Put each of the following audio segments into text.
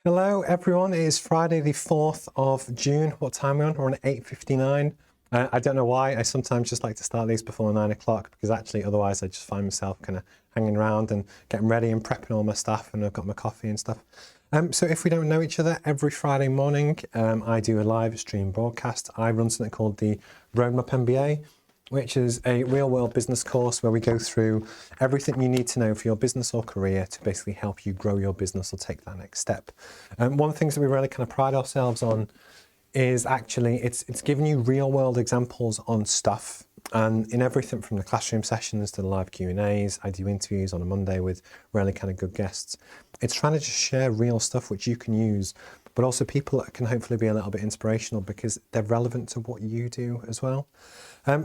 Hello everyone, it is Friday the 4th of June. What time are we on? We're on at 8:59. I don't know why, I sometimes just like to start these before 9 o'clock because actually otherwise I just find myself kind of hanging around and getting ready and prepping all my stuff, and I've got my coffee and stuff. So if we don't know each other, every Friday morning I do a live stream broadcast. I run something called the Roadmap MBA, which is a real-world business course where we go through everything you need to know for your business or career to basically help you grow your business or take that next step. One of the things that we really kind of pride ourselves on is actually it's giving you real-world examples on stuff, and in everything from the classroom sessions to the live Q&As. I do interviews on a Monday with really kind of good guests. It's trying to just share real stuff which you can use, but also people that can hopefully be a little bit inspirational because they're relevant to what you do as well.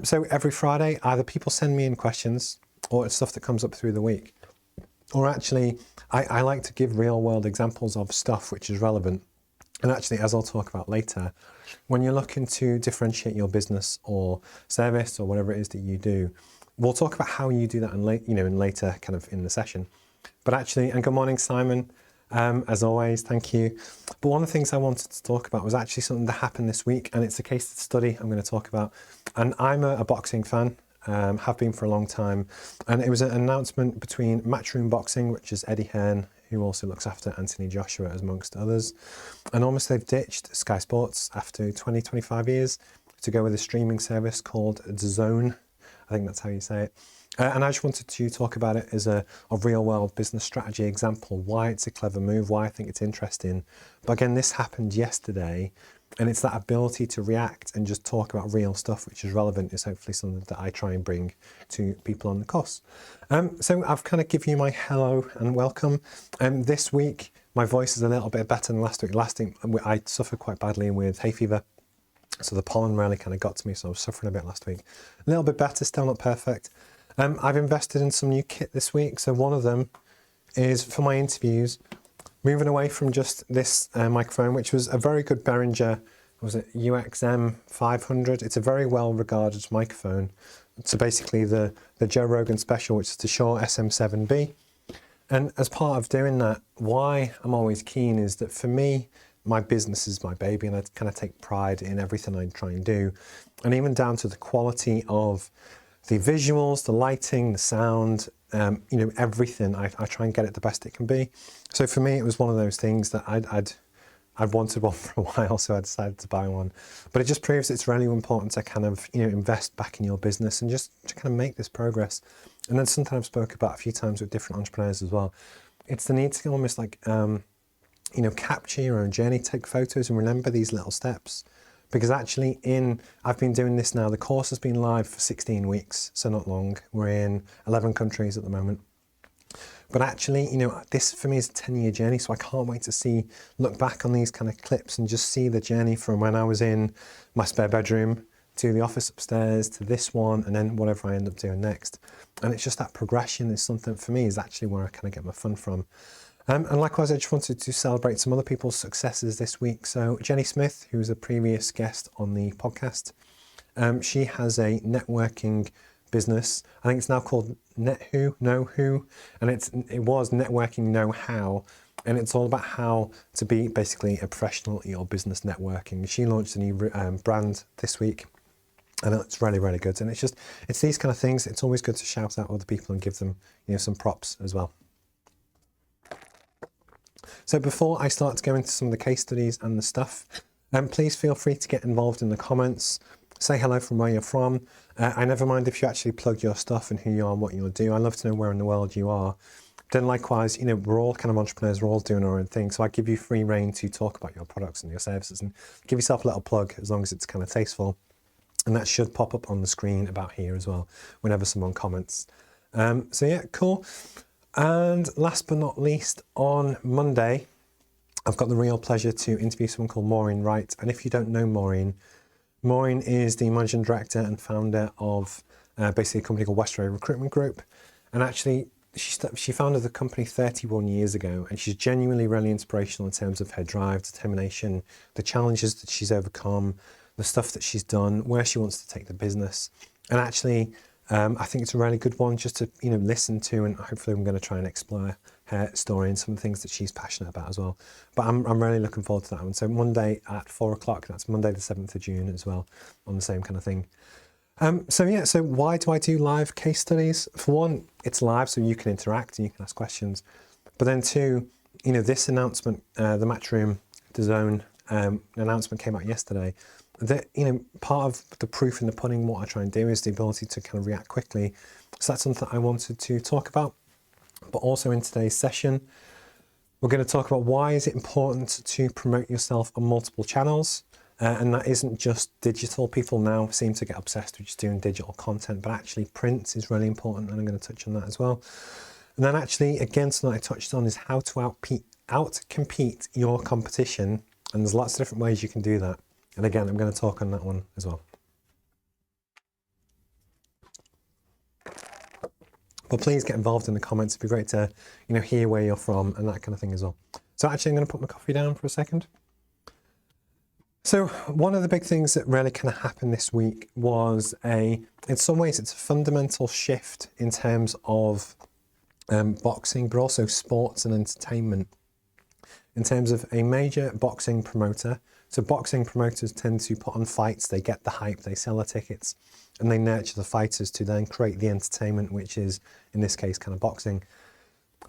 So every Friday, either people send me in questions or it's stuff that comes up through the week. Or actually, I like to give real world examples of stuff which is relevant. And actually, as I'll talk about later, when you're looking to differentiate your business or service or whatever it is that you do, we'll talk about how you do that in later kind of in the session. But actually, and good morning, Simon. As always, thank you. But one of the things I wanted to talk about was actually something that happened this week, and it's a case study I'm going to talk about. And I'm a boxing fan, have been for a long time. And it was an announcement between Matchroom Boxing, which is Eddie Hearn, who also looks after Anthony Joshua, amongst others. And almost they've ditched Sky Sports after 25 years to go with a streaming service called DAZN. I think that's how you say it. And I just wanted to talk about it as a real-world business strategy example, why it's a clever move, why I think it's interesting. But again, this happened yesterday, and it's that ability to react and just talk about real stuff which is relevant is hopefully something that I try and bring to people on the course. So I've kind of given you my hello and welcome. This week, my voice is a little bit better than last week. Last week, I suffered quite badly with hay fever. So the pollen really kind of got to me, so I was suffering a bit last week. A little bit better, still not perfect. I've invested in some new kit this week. So one of them is for my interviews, moving away from just this microphone, which was a very good Behringer, was it UXM 500? It's a very well regarded microphone. So basically the Joe Rogan special, which is the Shure SM7B. And as part of doing that, why I'm always keen is that for me, my business is my baby, and I kind of take pride in everything I try and do. And even down to the quality of the visuals, the lighting, the sound, everything. I try and get it the best it can be. So for me, it was one of those things that I'd wanted one for a while, so I decided to buy one. But it just proves it's really important to kind of invest back in your business and just to kind of make this progress. And then something I've spoke about a few times with different entrepreneurs as well. It's the need to almost like capture your own journey, take photos, and remember these little steps. Because actually I've been doing this now, the course has been live for 16 weeks, so not long. We're in 11 countries at the moment. But actually, this for me is a 10-year journey, so I can't wait to look back on these kind of clips and just see the journey from when I was in my spare bedroom to the office upstairs to this one, and then whatever I end up doing next. And it's just that progression is something for me is actually where I kind of get my fun from. And likewise, I just wanted to celebrate some other people's successes this week. So Jenny Smith, who was a previous guest on the podcast, she has a networking business. I think it's now called Know Who, and it was Networking Know How, and it's all about how to be basically a professional at your business networking. She launched a new brand this week, and it's really, really good. And it's these kind of things. It's always good to shout out other people and give them some props as well. So before I start to go into some of the case studies and the stuff, please feel free to get involved in the comments. Say hello from where you're from. I never mind if you actually plug your stuff and who you are and what you'll do. I love to know where in the world you are. Then likewise, we're all kind of entrepreneurs, we're all doing our own thing. So I give you free reign to talk about your products and your services and give yourself a little plug as long as it's kind of tasteful. And that should pop up on the screen about here as well, whenever someone comments. So yeah, cool. And last but not least, on Monday, I've got the real pleasure to interview someone called Maureen Wright. And if you don't know Maureen is the managing director and founder of basically a company called Westray Recruitment Group. And actually, she founded the company 31 years ago, and she's genuinely really inspirational in terms of her drive, determination, the challenges that she's overcome, the stuff that she's done, where she wants to take the business. And actually, I think it's a really good one just to listen to, and hopefully I'm going to try and explore her story and some of the things that she's passionate about as well. But I'm really looking forward to that one. So Monday at 4 o'clock, that's Monday the 7th of June as well, on the same kind of thing. So why do I do live case studies? For one, it's live, so you can interact and you can ask questions. But then two, this announcement, the Matchroom DAZN announcement came out yesterday. That, part of the proof in the pudding, what I try and do is the ability to kind of react quickly. So that's something I wanted to talk about. But also in today's session, we're going to talk about why is it important to promote yourself on multiple channels. And that isn't just digital. People now seem to get obsessed with just doing digital content, but actually print is really important, and I'm going to touch on that as well. And then actually, again, something I touched on is how to out-compete your competition, and there's lots of different ways you can do that. And again, I'm going to talk on that one as well. But please get involved in the comments. It'd be great to, hear where you're from and that kind of thing as well. So actually, I'm going to put my coffee down for a second. So one of the big things that really kind of happened this week was in some ways, it's a fundamental shift in terms of boxing, but also sports and entertainment. In terms of a major boxing promoter, so boxing promoters tend to put on fights, they get the hype, they sell the tickets, and they nurture the fighters to then create the entertainment, which is, in this case, kind of boxing.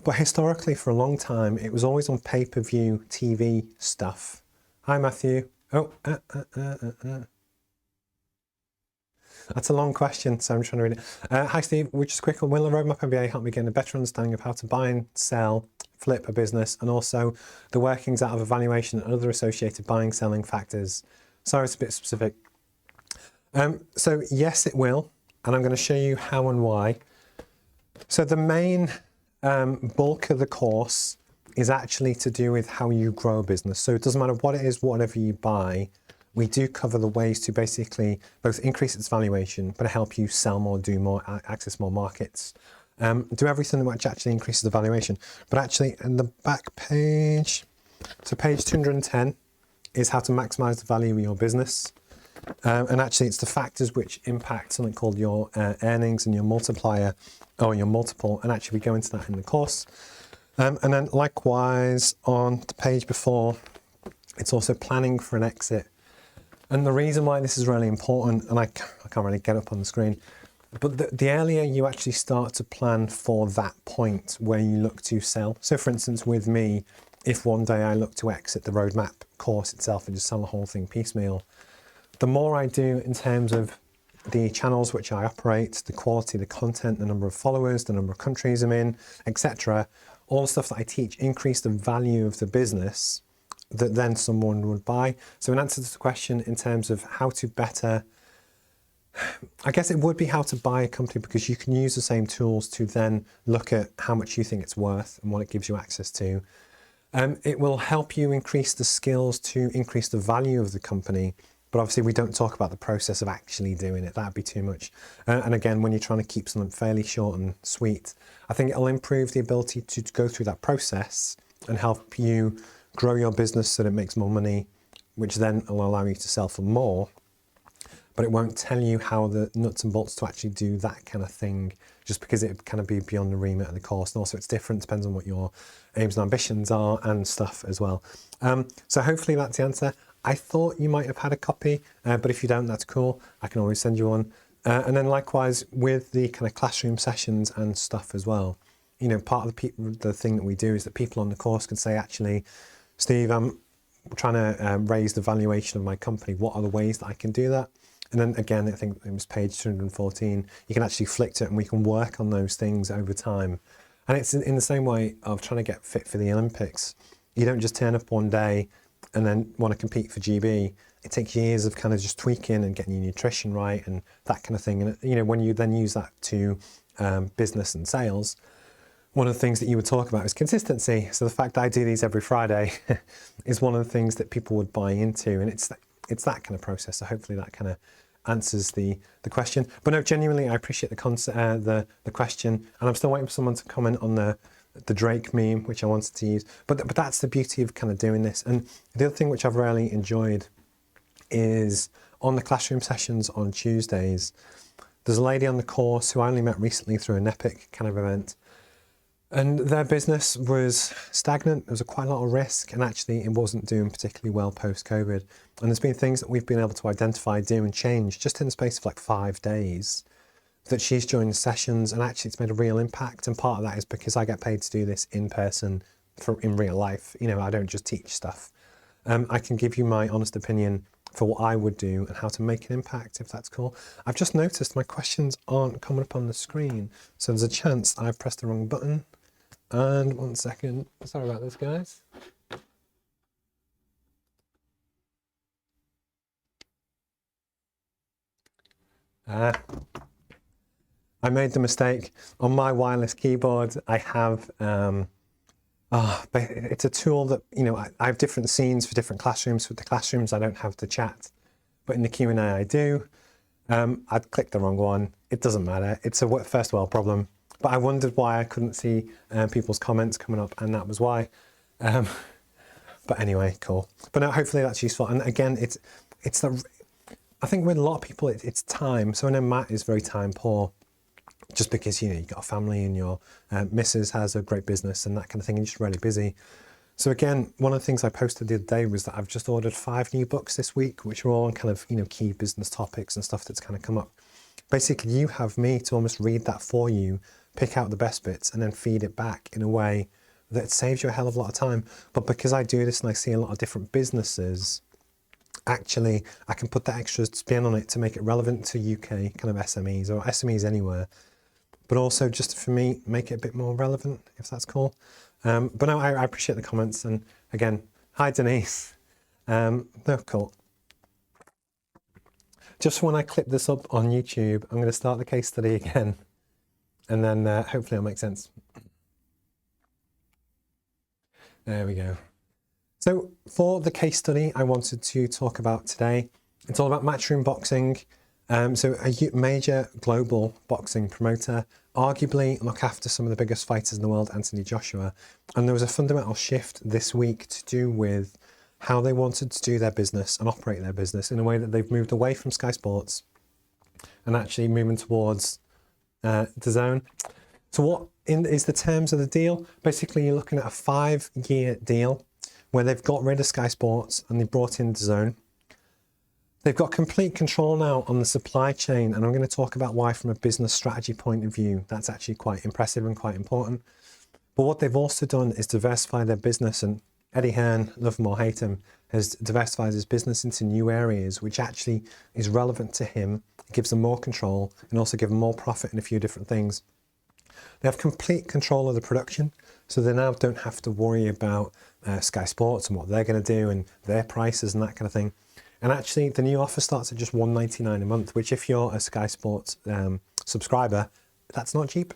But historically, for a long time, it was always on pay-per-view TV stuff. Hi, Matthew. Oh, That's a long question, so I'm trying to read it. Hi, Steve. Which is quick. Will a Roadmap MBA help me gain a better understanding of how to buy and sell, flip a business, and also the workings out of evaluation and other associated buying, selling factors? Sorry, it's a bit specific. So yes, it will, and I'm going to show you how and why. So the main bulk of the course is actually to do with how you grow a business. So it doesn't matter what it is, whatever you buy, we do cover the ways to basically both increase its valuation, but help you sell more, do more, access more markets, do everything which actually increases the valuation. But actually in the back page, so page 210 is how to maximize the value of your business. And actually it's the factors which impact something called your earnings and your multiplier, or your multiple, and actually we go into that in the course. And then likewise on the page before, it's also planning for an exit. And the reason why this is really important, and I can't really get up on the screen, but the earlier you actually start to plan for that point where you look to sell. So for instance, with me, if one day I look to exit the Roadmap course itself and just sell the whole thing piecemeal, the more I do in terms of the channels which I operate, the quality, the content, the number of followers, the number of countries I'm in, etc., all the stuff that I teach increase the value of the business that then someone would buy. So in answer to the question in terms of how to better, I guess it would be how to buy a company, because you can use the same tools to then look at how much you think it's worth and what it gives you access to. It will help you increase the skills to increase the value of the company. But obviously we don't talk about the process of actually doing it. That'd be too much. And again, when you're trying to keep something fairly short and sweet, I think it'll improve the ability to go through that process and help you grow your business so that it makes more money, which then will allow you to sell for more. But it won't tell you how the nuts and bolts to actually do that kind of thing, just because it kind of be beyond the remit of the course. And also it's different, depends on what your aims and ambitions are and stuff as well. So hopefully that's the answer. I thought you might have had a copy, but if you don't, that's cool. I can always send you one. And then likewise with the kind of classroom sessions and stuff as well. Part of the thing that we do is that people on the course can say, actually, Steve, I'm trying to raise the valuation of my company. What are the ways that I can do that? And then again, I think it was page 214, you can actually flick to it and we can work on those things over time. And it's in the same way of trying to get fit for the Olympics. You don't just turn up one day and then want to compete for GB. It takes years of kind of just tweaking and getting your nutrition right and that kind of thing. And when you then use that to business and sales, one of the things that you would talk about is consistency. So the fact that I do these every Friday is one of the things that people would buy into, and it's that kind of process. So hopefully that kind of answers the question. But no, genuinely, I appreciate the question, and I'm still waiting for someone to comment on the Drake meme, which I wanted to use. But that's the beauty of kind of doing this. And the other thing which I've really enjoyed is on the classroom sessions on Tuesdays, there's a lady on the course who I only met recently through an Epic kind of event. And their business was stagnant. There was quite a lot of risk, and actually it wasn't doing particularly well post-COVID. And there's been things that we've been able to identify, do and change just in the space of like 5 days, that she's joined the sessions, and actually it's made a real impact. And part of that is because I get paid to do this in person in real life. You know, I don't just teach stuff. I can give you my honest opinion for what I would do and how to make an impact, if that's cool. I've just noticed my questions aren't coming up on the screen, so there's a chance I've pressed the wrong button. And 1 second, sorry about this, guys. I made the mistake. On my wireless keyboard, I have, it's a tool that, you know, I have different scenes for different classrooms. With the classrooms, I don't have the chat, but in the Q&A I do. I'd clicked the wrong one. It doesn't matter. It's a first world problem. But I wondered why I couldn't see people's comments coming up, and that was why. But anyway, cool. But no, hopefully that's useful. And again, I think with a lot of people, it's time. So I know Matt is very time poor, just because, you know, you've got a family and your missus has a great business and that kind of thing, and you're just really busy. So again, one of the things I posted the other day was that I've just ordered 5 new books this week, which are all on kind of, you know, key business topics and stuff that's kind of come up. Basically, you have me to almost read that for you, pick out the best bits, and then feed it back in a way that saves you a hell of a lot of time. But because I do this and I see a lot of different businesses, actually, I can put that extra spin on it to make it relevant to UK kind of SMEs or SMEs anywhere, but also just for me, make it a bit more relevant, if that's cool. But no, I appreciate the comments. And again, hi, Denise. No, cool. Just when I clip this up on YouTube, I'm going to start the case study again, and then hopefully it'll make sense. There we go. So for the case study I wanted to talk about today, it's all about Matchroom Boxing. So a major global boxing promoter, arguably look after some of the biggest fighters in the world, Anthony Joshua. And there was a fundamental shift this week to do with how they wanted to do their business and operate their business in a way that they've moved away from Sky Sports and actually moving towards DAZN. So what is the terms of the deal? Basically, you're looking at a 5-year deal where they've got rid of Sky Sports and they brought in DAZN. They've got complete control now on the supply chain, and I'm going to talk about why from a business strategy point of view that's actually quite impressive and quite important. But what they've also done is diversify their business, and Eddie Hearn, love him or hate him, has diversified his business into new areas, which actually is relevant to him. It gives them more control and also give them more profit in a few different things. They have complete control of the production, so they now don't have to worry about Sky Sports and what they're going to do and their prices and that kind of thing. And actually, the new offer starts at just $1.99 a month, which if you're a Sky Sports subscriber, that's not cheap.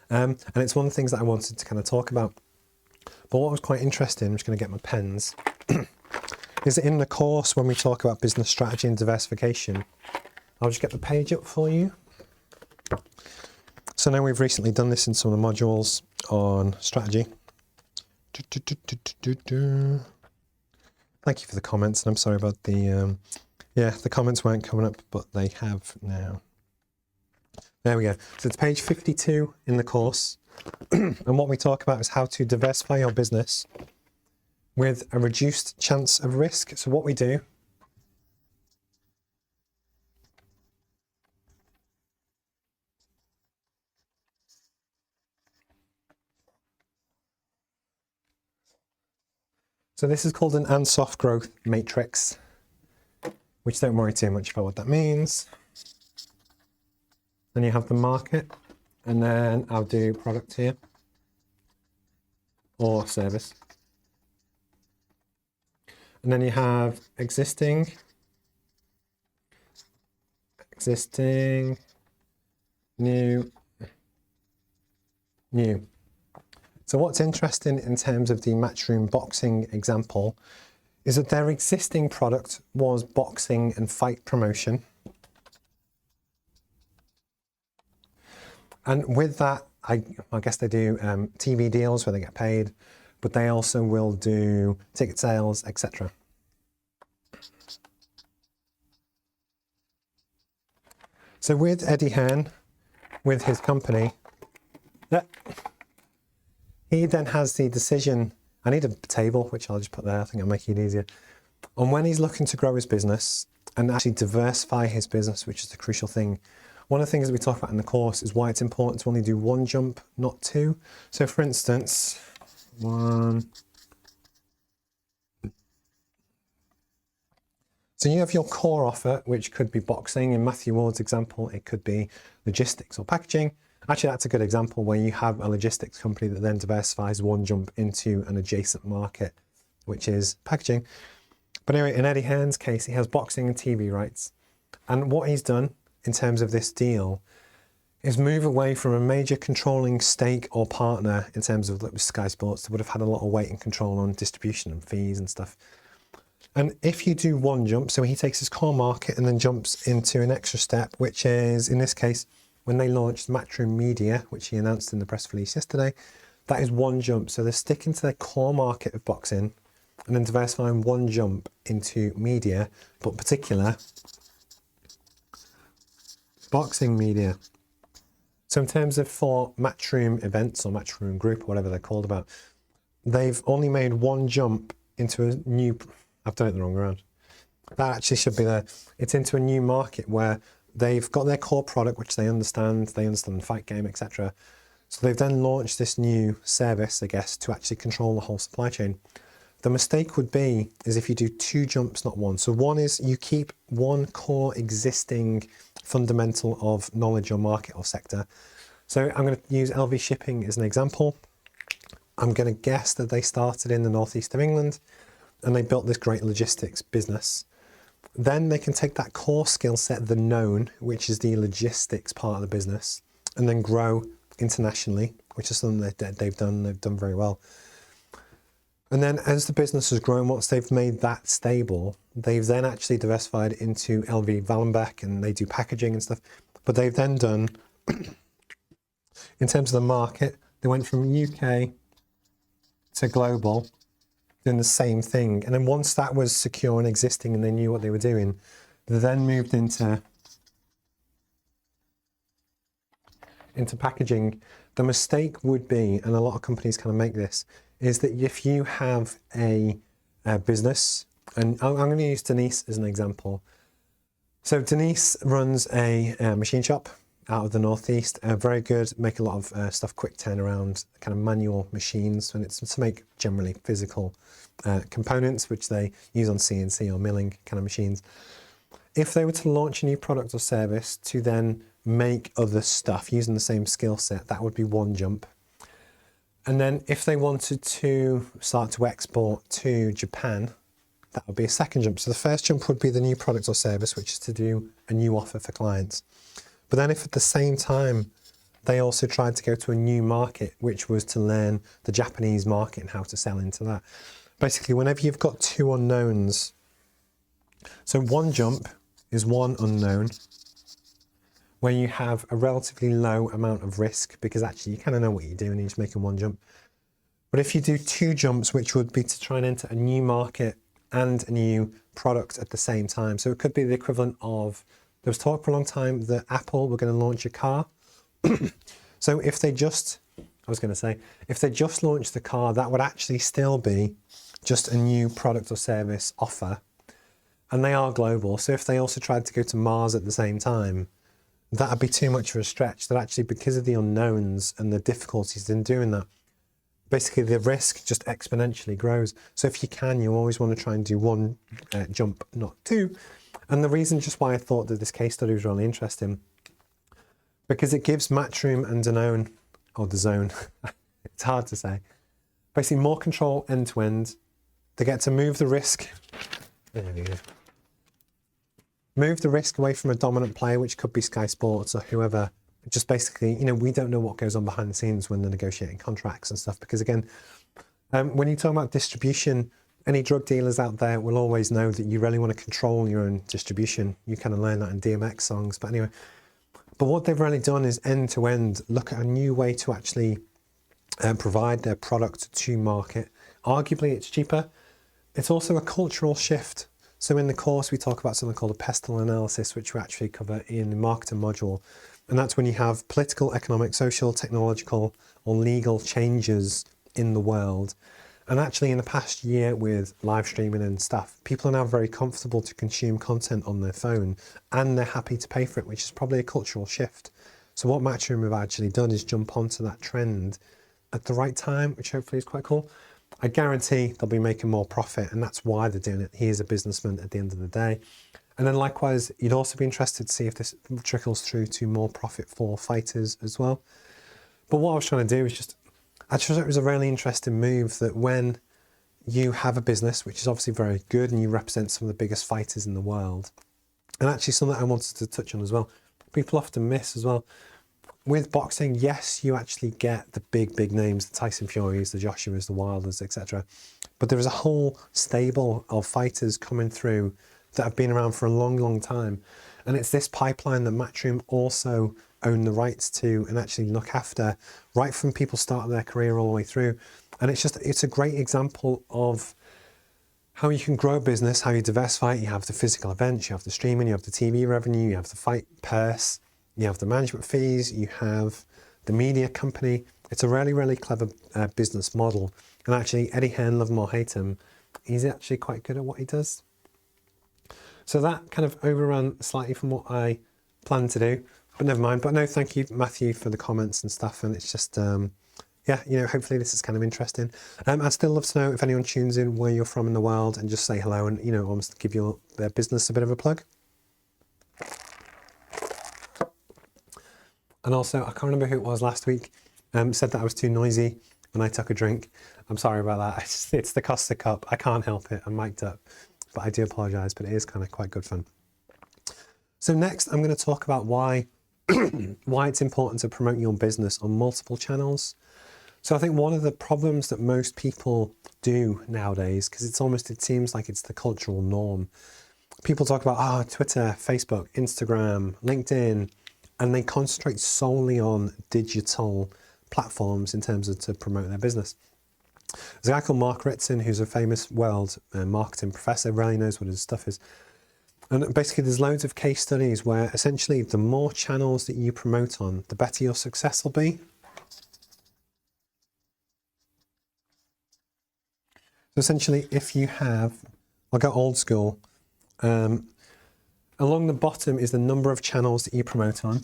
And it's one of the things that I wanted to kind of talk about. But what was quite interesting, I'm just going to get my pens, is that in the course when we talk about business strategy and diversification, I'll just get the page up for you. So now we've recently done this in some of the modules on strategy. Thank you for the comments, and I'm sorry about the, the comments weren't coming up, but they have now. There we go. So it's page 52 in the course, and what we talk about is how to diversify your business with a reduced chance of risk. So what we do, so this is called an and soft growth matrix, which don't worry too much about what that means. Then you have the market, and then I'll do product here or service. And then you have existing, new. So what's interesting in terms of the Matchroom boxing example is that their existing product was boxing and fight promotion. And with that, I guess they do TV deals where they get paid, but they also will do ticket sales, etc. So with Eddie Hearn, with his company, he then has the decision. I need a table, which I'll just put there. I think I'll make it easier. On when he's looking to grow his business and actually diversify his business, which is the crucial thing. One of the things that we talk about in the course is why it's important to only do one jump, not two. So for instance, one. So you have your core offer, which could be boxing. In Matthew Ward's example, it could be logistics or packaging. Actually, that's a good example where you have a logistics company that then diversifies one jump into an adjacent market, which is packaging. But anyway, in Eddie Hearn's case, he has boxing and TV rights. And what he's done in terms of this deal is move away from a major controlling stake or partner in terms of Sky Sports that would have had a lot of weight and control on distribution and fees and stuff. And if you do one jump, so he takes his core market and then jumps into an extra step, which is, in this case, when they launched Matchroom Media, which he announced in the press release yesterday, that is one jump. So they're sticking to their core market of boxing and then diversifying one jump into media, but particular boxing media. So in terms of for Matchroom events or Matchroom group or whatever they're called about, they've only made one jump into a new, I've done it the wrong way around. That actually should be there. It's into a new market where they've got their core product, which they understand the fight game, etc. So they've then launched this new service, I guess, to actually control the whole supply chain. The mistake would be is if you do two jumps, not one. So one is you keep one core existing fundamental of knowledge or market or sector. So I'm going to use LV Shipping as an example. I'm going to guess that they started in the northeast of England and they built this great logistics business. Then they can take that core skill set, the known, which is the logistics part of the business, and then grow internationally, which is something that they've done very well. And then as the business has grown, once they've made that stable, they've then actually diversified into LV Wallenbeck and they do packaging and stuff. But they've then done, in terms of the market, they went from UK to global, doing the same thing. And then once that was secure and existing and they knew what they were doing, they then moved into packaging. The mistake would be, and a lot of companies kind of make this, is that if you have a business, and I'm going to use Denise as an example. So Denise runs a machine shop out of the northeast, very good, make a lot of stuff, quick turnaround, kind of manual machines, and it's to make generally physical components, which they use on CNC or milling kind of machines. If they were to launch a new product or service to then make other stuff using the same skill set, that would be one jump. And then if they wanted to start to export to Japan, that would be a second jump. So the first jump would be the new product or service, which is to do a new offer for clients. But then if at the same time, they also tried to go to a new market, which was to learn the Japanese market and how to sell into that. Basically, whenever you've got two unknowns, so one jump is one unknown, where you have a relatively low amount of risk because actually you kind of know what you're doing, you're just making one jump. But if you do two jumps, which would be to try and enter a new market and a new product at the same time. So it could be the equivalent of, there was talk for a long time that Apple were going to launch a car. So if they just, if they just launched the car, that would actually still be just a new product or service offer. And they are global. So if they also tried to go to Mars at the same time, that'd be too much of a stretch. That actually, because of the unknowns and the difficulties in doing that, basically the risk just exponentially grows. So if you can, you always want to try and do one jump, not two. And the reason just why I thought that this case study was really interesting, because it gives Matchroom and DAZN, or DAZN, it's hard to say, basically more control end to end. They get to move the risk. There we go. Move the risk away from a dominant player, which could be Sky Sports or whoever. Just basically, you know, we don't know what goes on behind the scenes when they're negotiating contracts and stuff. Because again, when you talk about distribution, any drug dealers out there will always know that you really want to control your own distribution. You kind of learn that in DMX songs. But anyway, but what they've really done is end to end, look at a new way to actually provide their product to market. Arguably, it's cheaper. It's also a cultural shift. So in the course, we talk about something called a pestle analysis, which we actually cover in the marketing module. And that's when you have political, economic, social, technological, or legal changes in the world. And actually in the past year with live streaming and stuff, people are now very comfortable to consume content on their phone, and they're happy to pay for it, which is probably a cultural shift. So what Matchroom have actually done is jump onto that trend at the right time, which hopefully is quite cool. I guarantee they'll be making more profit, and that's why they're doing it. He is a businessman at the end of the day. And then likewise, you'd also be interested to see if this trickles through to more profit for fighters as well. But what I was trying to do is I just thought it was a really interesting move that when you have a business, which is obviously very good, and you represent some of the biggest fighters in the world, and actually something I wanted to touch on as well, people often miss as well. With boxing, yes, you actually get the big names, the Tyson Furys, the Joshuas, the Wilders, etc. But there is a whole stable of fighters coming through that have been around for a long time. And it's this pipeline that Matchroom also own the rights to and actually look after, right from people starting their career all the way through. And it's a great example of how you can grow a business, how you diversify it. You have the physical events, you have the streaming, you have the TV revenue, you have the fight purse, you have the management fees, you have the media company. It's a really clever business model. And actually, Eddie Hearn, love him or hate him, he's actually quite good at what he does. So that kind of overran slightly from what I planned to do, but never mind. But no, thank you, Matthew, for the comments and stuff. And it's just, yeah, hopefully this is kind of interesting. I'd still love to know if anyone tunes in where you're from in the world, and just say hello and, almost give your business a bit of a plug. And also, I can't remember who it was last week, said that I was too noisy when I took a drink. I'm sorry about that. It's the Costa Cup. I can't help it. I'm mic'd up, but I do apologise, but it is kind of quite good fun. So next, I'm going to talk about why it's important to promote your business on multiple channels. So I think one of the problems that most people do nowadays, because it seems like it's the cultural norm. People talk about, Twitter, Facebook, Instagram, LinkedIn, and they concentrate solely on digital platforms in terms of to promote their business. There's a guy called Mark Ritson, who's a famous world marketing professor, really knows what his stuff is. And basically there's loads of case studies where essentially the more channels that you promote on, the better your success will be. So essentially, if you have, I'll go old school, along the bottom is the number of channels that you promote on.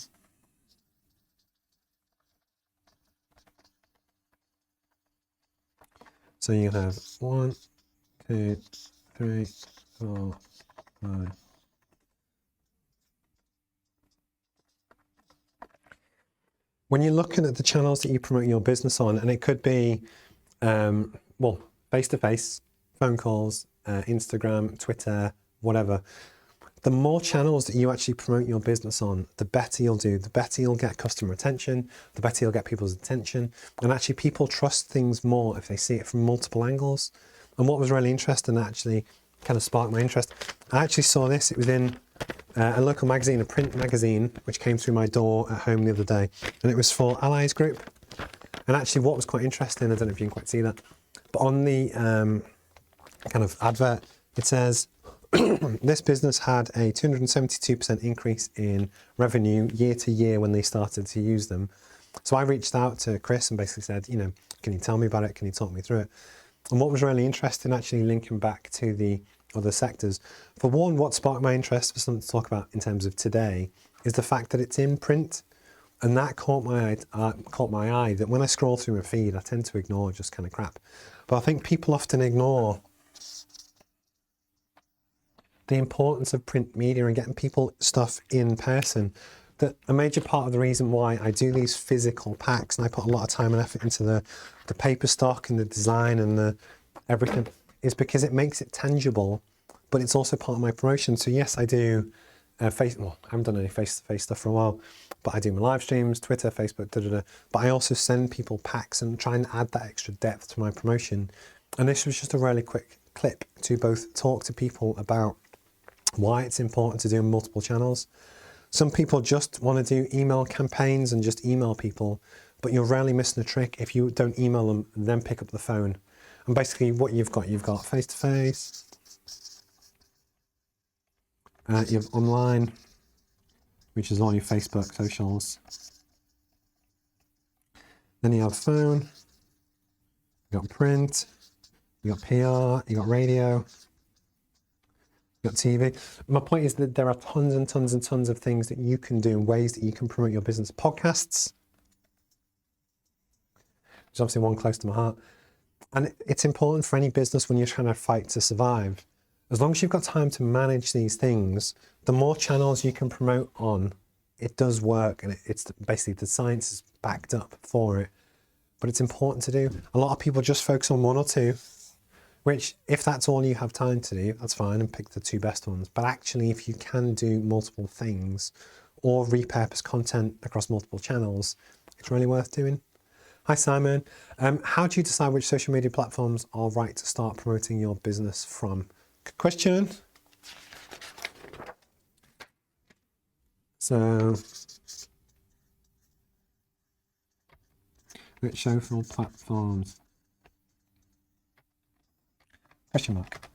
So you have 1, 2, 3, 4, 5. When you're looking at the channels that you promote your business on, and it could be, face-to-face, phone calls, Instagram, Twitter, whatever. The more channels that you actually promote your business on, the better you'll do, the better you'll get customer attention, the better you'll get people's attention. And actually people trust things more if they see it from multiple angles. And what was really interesting, actually kind of sparked my interest, I actually saw this. It was in a local magazine, a print magazine, which came through my door at home the other day. And it was for Allies Group. And actually what was quite interesting, I don't know if you can quite see that, but on the kind of advert, it says, this business had a 272% increase in revenue year to year when they started to use them. So I reached out to Chris and basically said, can you tell me about it? Can you talk me through it? And what was really interesting, actually linking back to the other sectors, for one, what sparked my interest for something to talk about in terms of today is the fact that it's in print. And that caught my eye that when I scroll through my feed, I tend to ignore just kind of crap. But I think people often ignore the importance of print media and getting people stuff in person. That a major part of the reason why I do these physical packs, and I put a lot of time and effort into the paper stock and the design and the everything, is because it makes it tangible, but it's also part of my promotion. So yes, I do I haven't done any face-to-face stuff for a while, but I do my live streams, Twitter, Facebook, but I also send people packs and try and add that extra depth to my promotion. And this was just a really quick clip to both talk to people about why it's important to do multiple channels. Some people just want to do email campaigns and just email people, but you're rarely missing a trick if you don't email them, then pick up the phone. And basically what you've got face-to-face, you have online, which is all your Facebook socials. Then you have phone, You got print, you got PR, you got radio, you got TV. My point is that there are tons and tons and tons of things that you can do, ways that you can promote your business. Podcasts, which is obviously one close to my heart. And it's important for any business when you're trying to fight to survive. As long as you've got time to manage these things, the more channels you can promote on, it does work. And it's basically the science is backed up for it. But it's important to do. A lot of people just focus on one or two, which if that's all you have time to do, that's fine, and pick the two best ones. But actually, if you can do multiple things or repurpose content across multiple channels, it's really worth doing. Hi Simon, how do you decide which social media platforms are right to start promoting your business from? Good question. So, which social platforms? Question mark.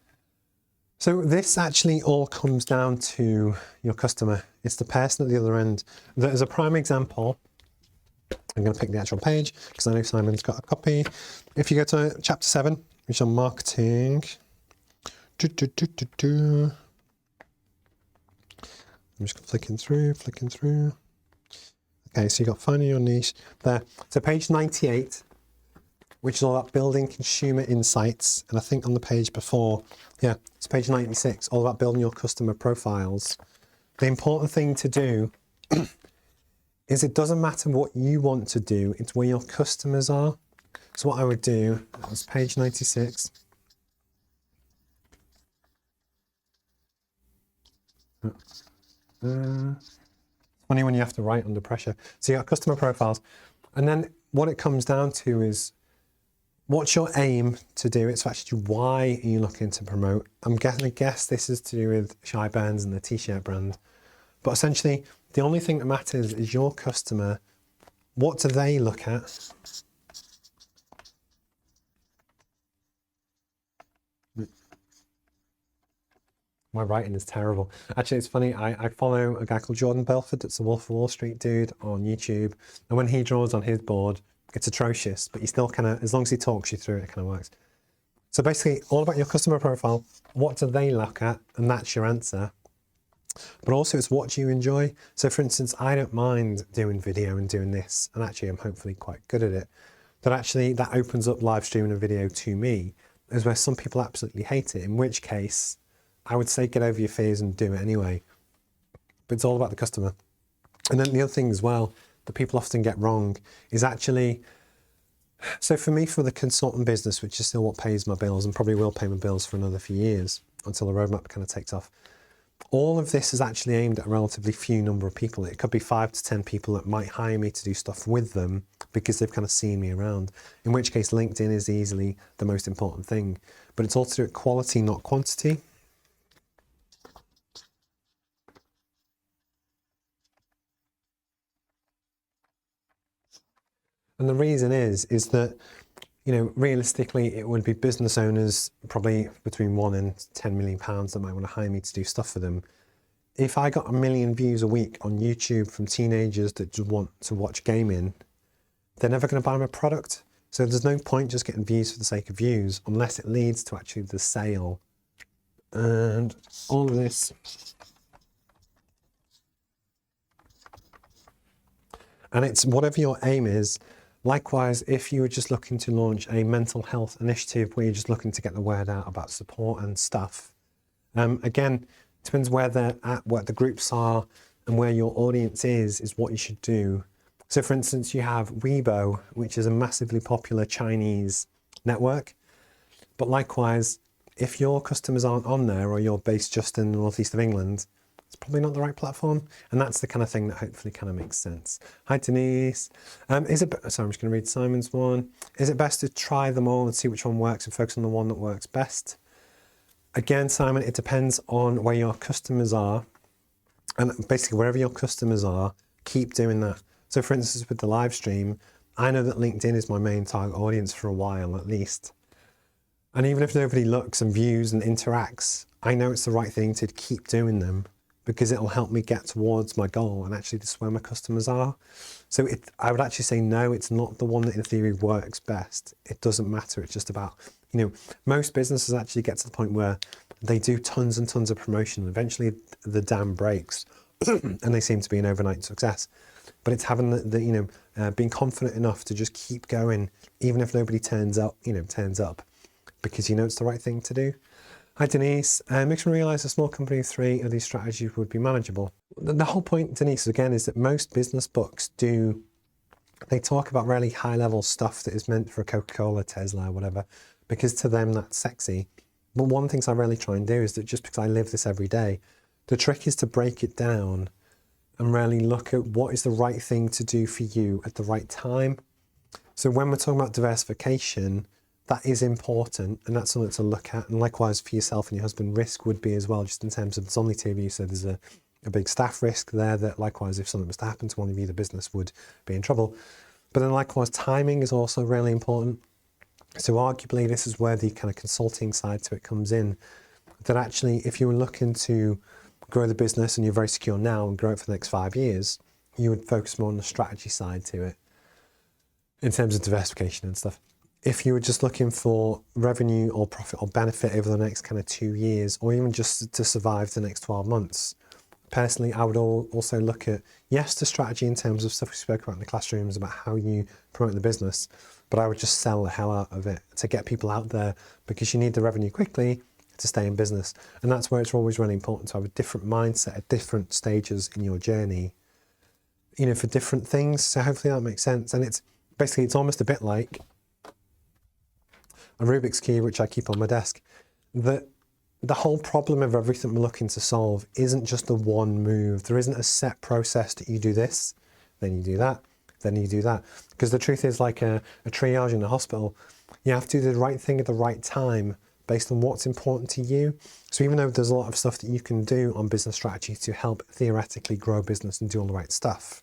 So this actually all comes down to your customer. It's the person at the other end. There's a prime example. I'm going to pick the actual page because I know Simon's got a copy. If you go to chapter 7, which is on marketing. I'm just flicking through. Okay, so you got finding your niche there. So page 98, which is all about building consumer insights. And I think on the page before, yeah, it's page 96, all about building your customer profiles. The important thing to do is it doesn't matter what you want to do, it's where your customers are. So what I would do is page 96. Funny when you have to write under pressure. So you got customer profiles. And then what it comes down to is, what's your aim to do? It's actually why are you looking to promote? I'm going to guess this is to do with Shy Burns and the t-shirt brand. But essentially, the only thing that matters is your customer. What do they look at? My writing is terrible. Actually, it's funny. I follow a guy called Jordan Belford. That's a Wolf of Wall Street dude on YouTube. And when he draws on his board, it's atrocious, but he still kind of, as long as he talks you through it, it kind of works. So basically, all about your customer profile. What do they look at? And that's your answer. But also it's what you enjoy. So for instance, I don't mind doing video and doing this, and actually I'm hopefully quite good at it. But actually that opens up live streaming a video to me, is where some people absolutely hate it, in which case I would say get over your fears and do it anyway. But it's all about the customer. And then the other thing as well that people often get wrong is actually, so for me, for the consultant business, which is still what pays my bills and probably will pay my bills for another few years until the roadmap kind of takes off, all of this is actually aimed at a relatively few number of people. It could be 5 to 10 people that might hire me to do stuff with them because they've kind of seen me around, in which case LinkedIn is easily the most important thing. But it's all to do with quality, not quantity. And the reason is that, you know, realistically, it would be business owners, probably between £1 and £10 million that might want to hire me to do stuff for them. If I got 1 million views a week on YouTube from teenagers that just want to watch gaming, they're never going to buy my product. So there's no point just getting views for the sake of views unless it leads to actually the sale. And all of this. And it's whatever your aim is. Likewise, if you were just looking to launch a mental health initiative where you're just looking to get the word out about support and stuff, again, it depends where they're at, what the groups are, and where your audience is what you should do. So for instance, you have Weibo, which is a massively popular Chinese network. But likewise, if your customers aren't on there or you're based just in the northeast of England, it's probably not the right platform. And that's the kind of thing that hopefully kind of makes sense. Hi, Denise. Sorry, I'm just going to read Simon's one. Is it best to try them all and see which one works and focus on the one that works best? Again, Simon, it depends on where your customers are. And basically, wherever your customers are, keep doing that. So for instance, with the live stream, I know that LinkedIn is my main target audience for a while at least. And even if nobody looks and views and interacts, I know it's the right thing to keep doing them because it'll help me get towards my goal, and actually this is where my customers are. So I would actually say no, it's not the one that in theory works best. It doesn't matter. It's just about, most businesses actually get to the point where they do tons and tons of promotion. Eventually the dam breaks and they seem to be an overnight success. But it's having being confident enough to just keep going, even if nobody turns up, because it's the right thing to do. Hi Denise, makes me realise a small company of 3 of these strategies would be manageable. The whole point, Denise, again, is that most business books they talk about really high level stuff that is meant for Coca-Cola, Tesla, whatever, because to them that's sexy. But one of the things I really try and do is that just because I live this every day, the trick is to break it down and really look at what is the right thing to do for you at the right time. So when we're talking about diversification, that is important, and that's something to look at. And likewise for yourself and your husband, risk would be as well, just in terms of there's only 2 of you, so there's a big staff risk there that likewise if something was to happen to one of you, the business would be in trouble. But then likewise timing is also really important. So arguably this is where the kind of consulting side to it comes in, that actually if you were looking to grow the business and you're very secure now and grow it for the next 5 years, you would focus more on the strategy side to it in terms of diversification and stuff. If you were just looking for revenue or profit or benefit over the next kind of 2 years, or even just to survive the next 12 months, personally, I would also look at, yes, the strategy in terms of stuff we spoke about in the classrooms about how you promote the business, but I would just sell the hell out of it to get people out there, because you need the revenue quickly to stay in business. And that's where it's always really important to have a different mindset at different stages in your journey, for different things. So hopefully that makes sense. And it's almost a bit like a Rubik's Cube, which I keep on my desk, that the whole problem of everything we're looking to solve isn't just the one move. There isn't a set process that you do this, then you do that, then you do that. Because the truth is, like a triage in a hospital, you have to do the right thing at the right time based on what's important to you. So even though there's a lot of stuff that you can do on business strategy to help theoretically grow business and do all the right stuff,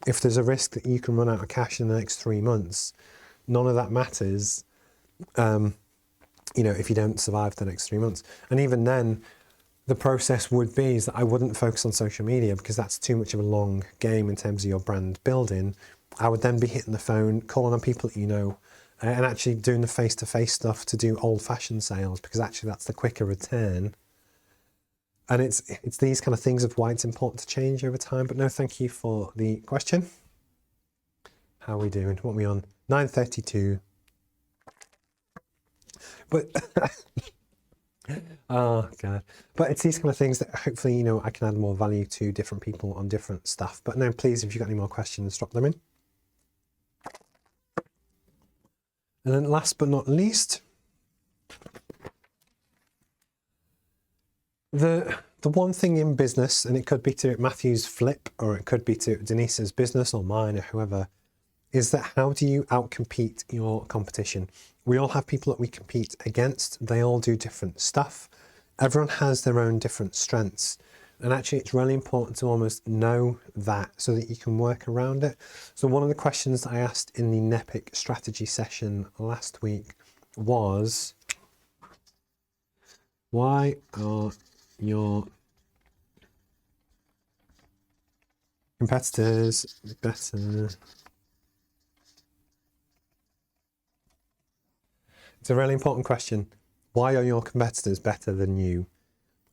if there's a risk that you can run out of cash in the next 3 months, none of that matters, if you don't survive the next 3 months. And even then, the process would be is that I wouldn't focus on social media, because that's too much of a long game in terms of your brand building. I would then be hitting the phone, calling on people that and actually doing the face-to-face stuff to do old-fashioned sales, because actually that's the quicker return. And it's these kind of things of why it's important to change over time. But no, thank you for the question. How are we doing? What are we on? 9:32. But oh god, but it's these kind of things that hopefully I can add more value to different people on different stuff. But no, please, if you've got any more questions, drop them in. And then last but not least, the one thing in business, and it could be to Matthew's flip, or it could be to Denise's business or mine or whoever, is that how do you outcompete your competition? We all have people that we compete against. They all do different stuff. Everyone has their own different strengths. And actually it's really important to almost know that so that you can work around it. So one of the questions that I asked in the NEPIC strategy session last week was, why are your competitors better? It's a really important question. Why are your competitors better than you?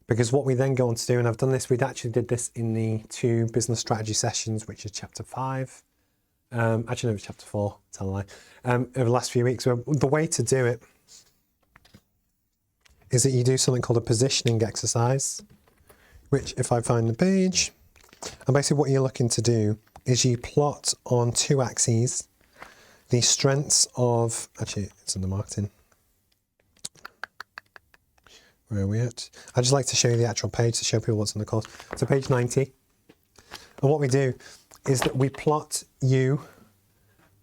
Because what we then go on to do, and I've done this, we actually did this in the 2 business strategy sessions, which is chapter 5. Actually, no, it was chapter 4, tell a lie. Over the last few weeks, the way to do it is that you do something called a positioning exercise, which if I find the page, and basically what you're looking to do is you plot on 2 axes the strengths of, actually it's under marketing. Where are we at? I just like to show you the actual page to show people what's on the course. So page 90. And what we do is that we plot you,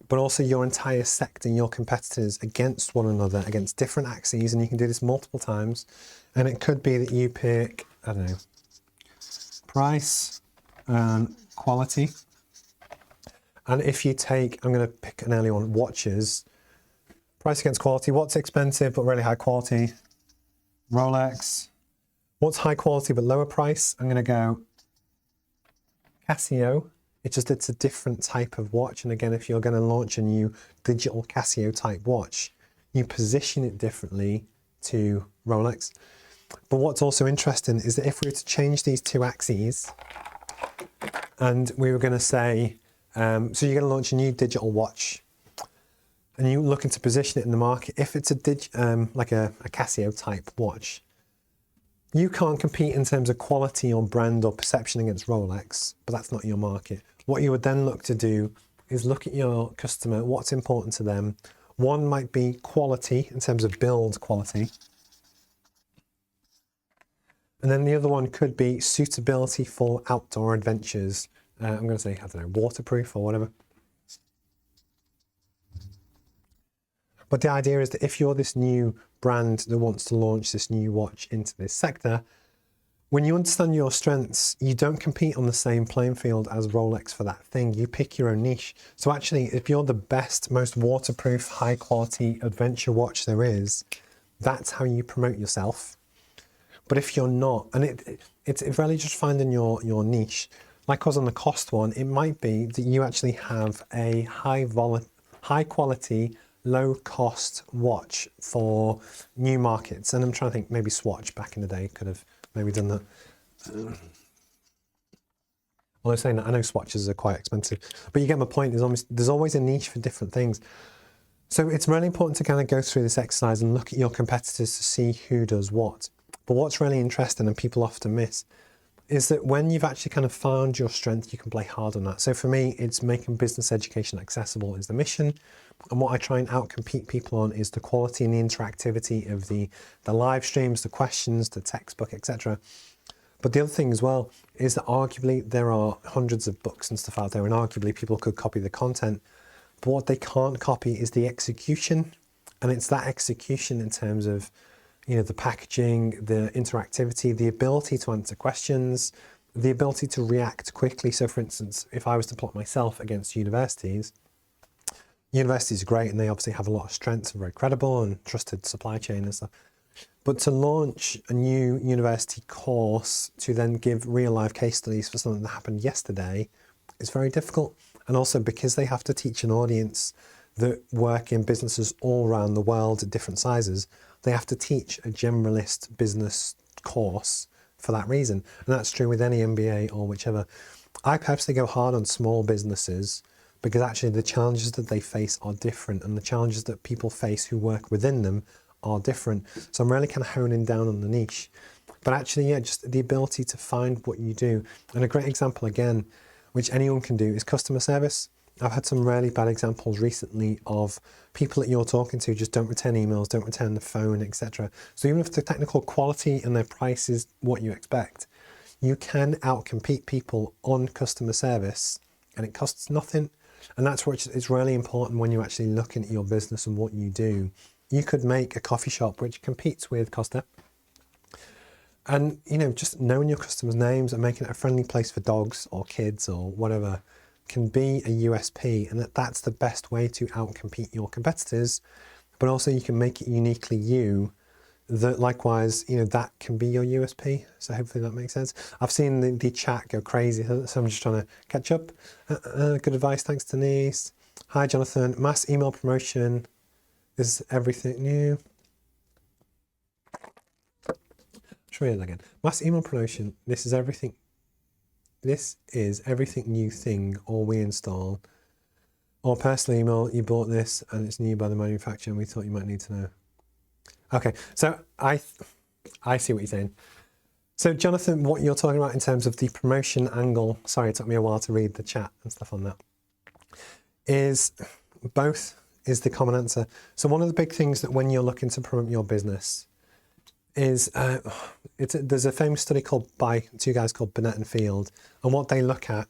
but also your entire sector, your competitors against one another, against different axes. And you can do this multiple times. And it could be that you pick, I don't know, price and quality. And if you take, I'm going to pick an early one, watches, price against quality, what's expensive but really high quality? Rolex, What's high quality but lower price? I'm going to go Casio. It's a different type of watch. And again, if you're going to launch a new digital Casio type watch, you position it differently to Rolex. But what's also interesting is that if we were to change these two axes and we were going to say, so you're going to launch a new digital watch and you're looking to position it in the market, if it's like a Casio type watch, you can't compete in terms of quality or brand or perception against Rolex, but that's not your market. What you would then look to do is look at your customer, what's important to them. One might be quality in terms of build quality. And then the other one could be suitability for outdoor adventures. I'm going to say, I don't know, waterproof or whatever. But the idea is that if you're this new brand that wants to launch this new watch into this sector, when you understand your strengths, you don't compete on the same playing field as Rolex for that thing. You pick your own niche. So actually, if you're the best, most waterproof, high quality adventure watch there is, that's how you promote yourself. But if you're not, and it's really just finding your niche. Like I was on the cost one, it might be that you actually have a high quality, low cost watch for new markets. And I'm trying to think, maybe Swatch back in the day could have maybe done that. Well, I'm saying that I know swatches are quite expensive, but you get my point. There's always a niche for different things. So it's really important to kind of go through this exercise and look at your competitors to see who does what. But what's really interesting and people often miss is that when you've actually kind of found your strength, you can play hard on that. So for me, it's making business education accessible is the mission. And what I try and outcompete people on is the quality and the interactivity of the live streams, the questions, the textbook, etc. But the other thing as well is that arguably there are hundreds of books and stuff out there, and arguably people could copy the content. But what they can't copy is the execution. And it's that execution in terms of, you know, the packaging, the interactivity, the ability to answer questions, the ability to react quickly. So for instance, if I was to plot myself against universities are great and they obviously have a lot of strengths and very credible and trusted supply chain and stuff. But to launch a new university course to then give real life case studies for something that happened yesterday is very difficult. And also because they have to teach an audience that work in businesses all around the world at different sizes, they have to teach a generalist business course for that reason. And that's true with any MBA or whichever. I personally go hard on small businesses because actually the challenges that they face are different and the challenges that people face who work within them are different. So I'm really kind of honing down on the niche. But actually, yeah, just the ability to find what you do. And a great example again, which anyone can do, is customer service. I've had some really bad examples recently of people that you're talking to just don't return emails, don't return the phone, etc. So even if the technical quality and their price is what you expect, you can outcompete people on customer service and it costs nothing. And that's what it's really important when you're actually looking at your business and what you do. You could make a coffee shop which competes with Costa. And, you know, just knowing your customers' names and making it a friendly place for dogs or kids or whatever can be a USP, and that's the best way to outcompete your competitors. But also you can make it uniquely you, that likewise, you know, that can be your USP. So hopefully that makes sense. I've seen the chat go crazy, so I'm just trying to catch up. Good advice, thanks Denise. Hi Jonathan, mass email promotion is everything new. Try it again. Mass email promotion, this is everything new thing or we install. Or personal email, you bought this and it's new by the manufacturer and we thought you might need to know. Okay, so I see what you're saying. So Jonathan, what you're talking about in terms of the promotion angle, sorry, it took me a while to read the chat and stuff on that, is both is the common answer. So one of the big things that when you're looking to promote your business is, there's a famous study by two guys called Burnett and Field, and what they look at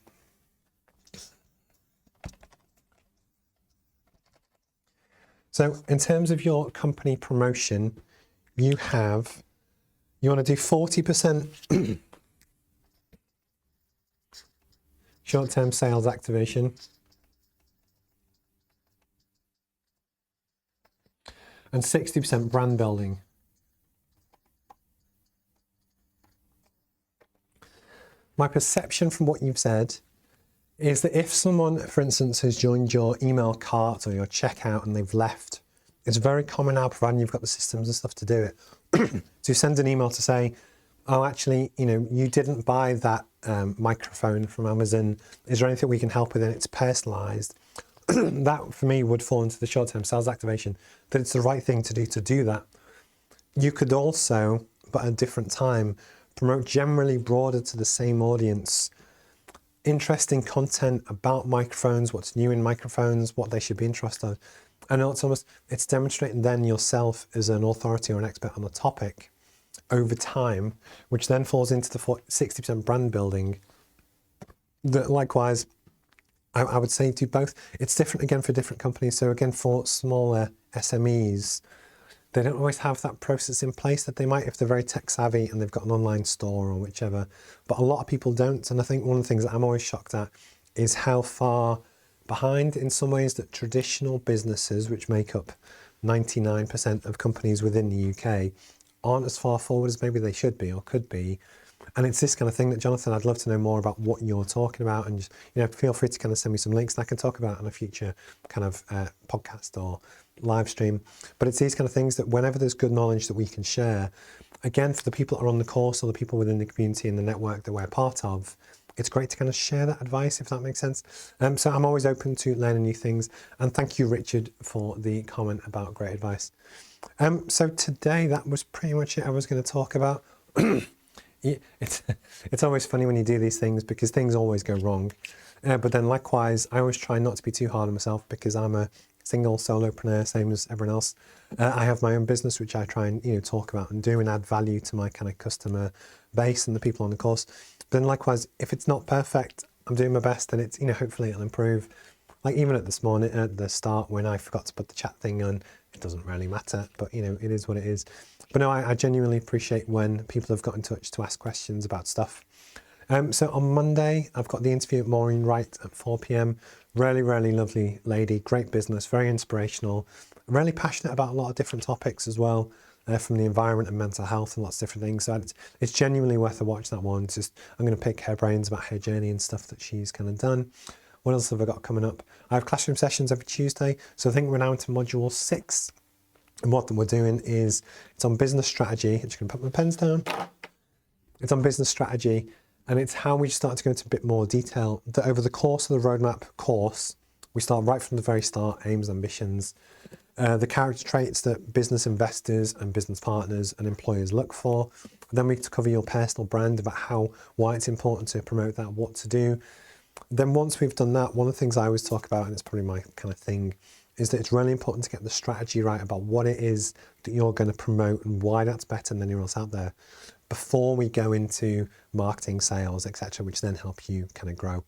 so in terms of your company promotion, you want to do 40% short-term sales activation and 60% brand building. My perception from what you've said is that if someone, for instance, has joined your email cart or your checkout and they've left, it's very common now, providing you've got the systems and stuff to do it, to send an email to say, oh, actually, you didn't buy that microphone from Amazon. Is there anything we can help with? And it's personalized. That, for me, would fall into the short-term sales activation, that it's the right thing to do that. You could also, but at a different time, promote generally broader to the same audience, interesting content about microphones, what's new in microphones, what they should be interested in. And it's demonstrating then yourself as an authority or an expert on the topic over time, which then falls into the 60% brand building. That likewise, I would say do both. It's different again for different companies. So again, for smaller SMEs, they don't always have that process in place that they might if they're very tech savvy and they've got an online store or whichever. But a lot of people don't. And I think one of the things that I'm always shocked at is how far behind in some ways that traditional businesses, which make up 99% of companies within the UK, aren't as far forward as maybe they should be or could be. And it's this kind of thing that, Jonathan, I'd love to know more about what you're talking about, and just, feel free to kind of send me some links that I can talk about on a future kind of podcast or live stream. But it's these kind of things that whenever there's good knowledge that we can share, again, for the people that are on the course or the people within the community and the network that we're part of, it's great to kind of share that advice, if that makes sense. So I'm always open to learning new things. And thank you, Richard, for the comment about great advice. So today, that was pretty much it I was going to talk about. It's always funny when you do these things because things always go wrong. But then likewise, I always try not to be too hard on myself because I'm a single solopreneur, same as everyone else. I have my own business, which I try and talk about and do and add value to my kind of customer base and the people on the course. But then likewise, if it's not perfect, I'm doing my best and it's, hopefully it'll improve. Like even at this morning, at the start, when I forgot to put the chat thing on, it doesn't really matter, but it is what it is. But no, I genuinely appreciate when people have got in touch to ask questions about stuff. So on Monday, I've got the interview at Maureen Wright at 4 p.m. Really, really lovely lady, great business, very inspirational, really passionate about a lot of different topics as well, from the environment and mental health and lots of different things. So it's genuinely worth a watch, that one. I'm going to pick her brains about her journey and stuff that she's kind of done. What else have I got coming up? I have classroom sessions every Tuesday. So I think we're now into module 6. And what we're doing is, it's on business strategy. I'm just going to put my pens down. It's on business strategy. And it's how we start to go into a bit more detail. That over the course of the Roadmap course, we start right from the very start, aims, ambitions, the character traits that business investors and business partners and employers look for. Then we cover your personal brand, about why it's important to promote that, what to do. Then once we've done that, one of the things I always talk about, and it's probably my kind of thing, is that it's really important to get the strategy right about what it is that you're going to promote and why that's better than anyone else out there before we go into marketing, sales, etc., which then help you kind of grow.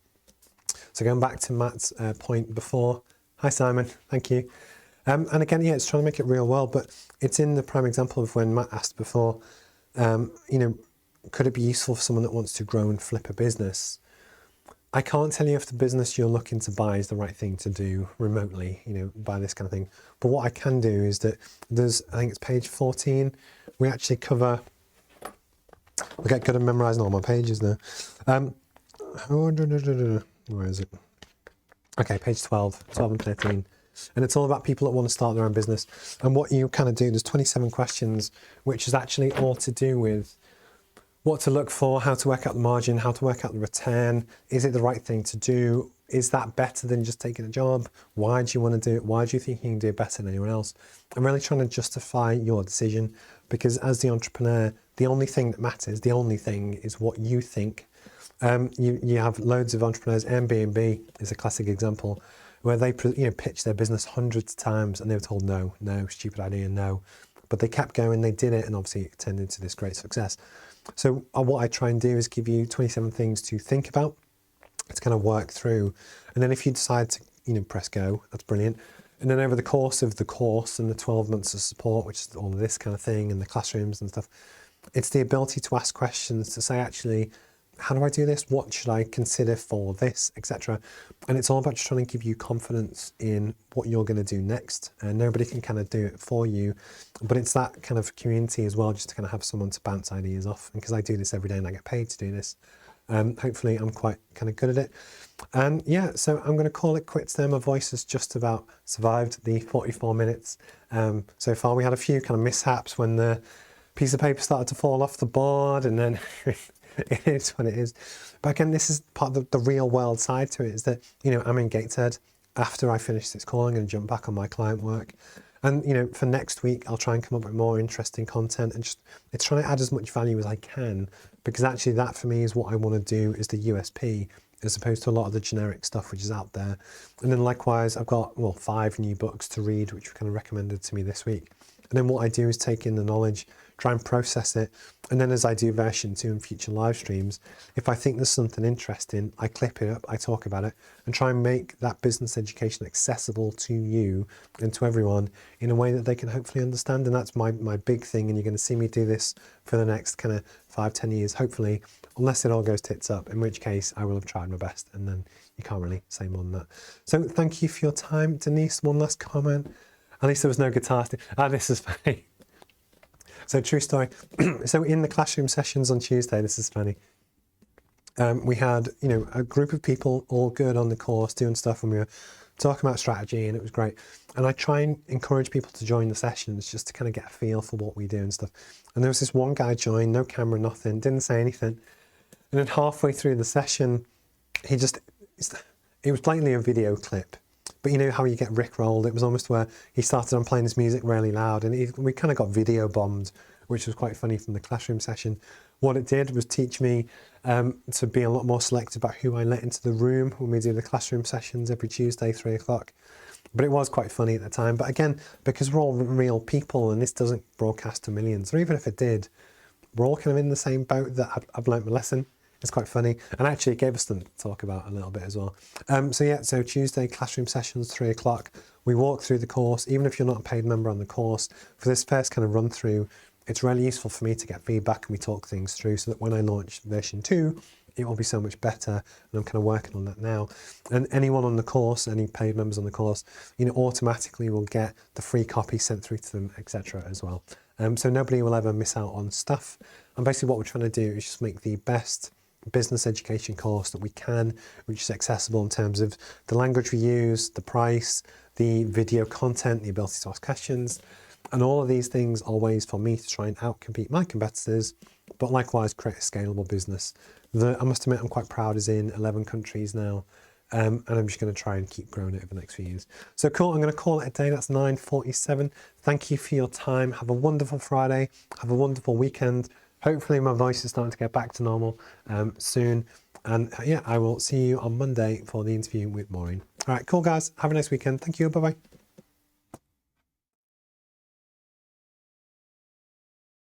So going back to Matt's point before, hi Simon, thank you. And again, it's trying to make it real world, but it's in the prime example of when Matt asked before, could it be useful for someone that wants to grow and flip a business? I can't tell you if the business you're looking to buy is the right thing to do remotely, buy this kind of thing. But what I can do is that I think it's page 14, we actually cover, I get good at memorising all my pages now. Where is it? Okay, page 12 and 13. And it's all about people that want to start their own business. And what you kind of do, there's 27 questions, which is actually all to do with what to look for, how to work out the margin, how to work out the return. Is it the right thing to do? Is that better than just taking a job? Why do you want to do it? Why do you think you can do it better than anyone else? I'm really trying to justify your decision, because as the entrepreneur, the only thing that matters, the only thing is what you think. You have loads of entrepreneurs. Airbnb is a classic example where they pitched their business hundreds of times and they were told no, stupid idea, no. But they kept going, they did it, and obviously it turned into this great success. So what I try and do is give you 27 things to think about, to kind of work through. And then if you decide to, press go, that's brilliant. And then over the course of the course and the 12 months of support, which is all of this kind of thing, and the classrooms and stuff, it's the ability to ask questions, to say, actually, how do I do this? What should I consider for this, etc. And it's all about just trying to give you confidence in what you're going to do next. And nobody can kind of do it for you, but it's that kind of community as well, just to kind of have someone to bounce ideas off. And because I do this every day and I get paid to do this, Hopefully I'm quite kind of good at it. And yeah, so I'm going to call it quits there. My voice has just about survived the 44 minutes so far. We had a few kind of mishaps when the piece of paper started to fall off the board, and then it is what it is. But again, this is part of the real world side to it, is that, you know, I'm in Gateshead. After I finish this call, I'm going to jump back on my client work. And, you know, for next week, I'll try and come up with more interesting content, and just, it's trying to add as much value as I can, because actually that for me is what I want to do, is the USP, as opposed to a lot of the generic stuff which is out there. And then likewise, I've got, well, 5 new books to read, which were kind of recommended to me this week. And then what I do is take in the knowledge, try and process it. And then as I do version 2 and future live streams, if I think there's something interesting, I clip it up, I talk about it, and try and make that business education accessible to you and to everyone in a way that they can hopefully understand. And that's my big thing. And you're going to see me do this for the next kind of 5-10 years, hopefully, unless it all goes tits up, in which case I will have tried my best, and then you can't really say more than that. So thank you for your time. Denise, one last comment. At least there was no guitar. This is funny. So true story. So in the classroom sessions on Tuesday, this is funny. We had, you know, a group of people all good on the course doing stuff, and we were talking about strategy, and it was great. And I try and encourage people to join the sessions just to kind of get a feel for what we do and stuff. And there was this one guy joined, no camera, nothing, didn't say anything. And then halfway through the session, it was blatantly a video clip. But you know how you get rickrolled? It was almost where he started on playing his music really loud, and we kind of got video bombed, which was quite funny from the classroom session. What it did was teach me to be a lot more selective about who I let into the room when we do the classroom sessions every Tuesday, 3 o'clock. But it was quite funny at the time. But again, because we're all real people, and this doesn't broadcast to millions, or even if it did, we're all kind of in the same boat that I've learnt my lesson. It's quite funny, and actually it gave us something to talk about a little bit as well. So Tuesday classroom sessions, 3 o'clock. We walk through the course. Even if you're not a paid member on the course, for this first kind of run through, it's really useful for me to get feedback, and we talk things through, so that when I launch version 2, it will be so much better. And I'm kind of working on that now. And anyone on the course, any paid members on the course, you know, automatically will get the free copy sent through to them, etc. as well. So nobody will ever miss out on stuff. And basically what we're trying to do is just make the best business education course that we can, which is accessible in terms of the language we use, the price, the video content, the ability to ask questions, and all of these things are ways for me to try and outcompete my competitors, but likewise create a scalable business that I must admit I'm quite proud is in 11 countries now. And I'm just going to try and keep growing it over the next few years. So cool, I'm going to call it a day. That's 9:47. Thank you for your time. Have a wonderful Friday. Have a wonderful weekend. Hopefully my voice is starting to get back to normal soon. And yeah, I will see you on Monday for the interview with Maureen. All right, cool guys. Have a nice weekend. Thank you. Bye-bye.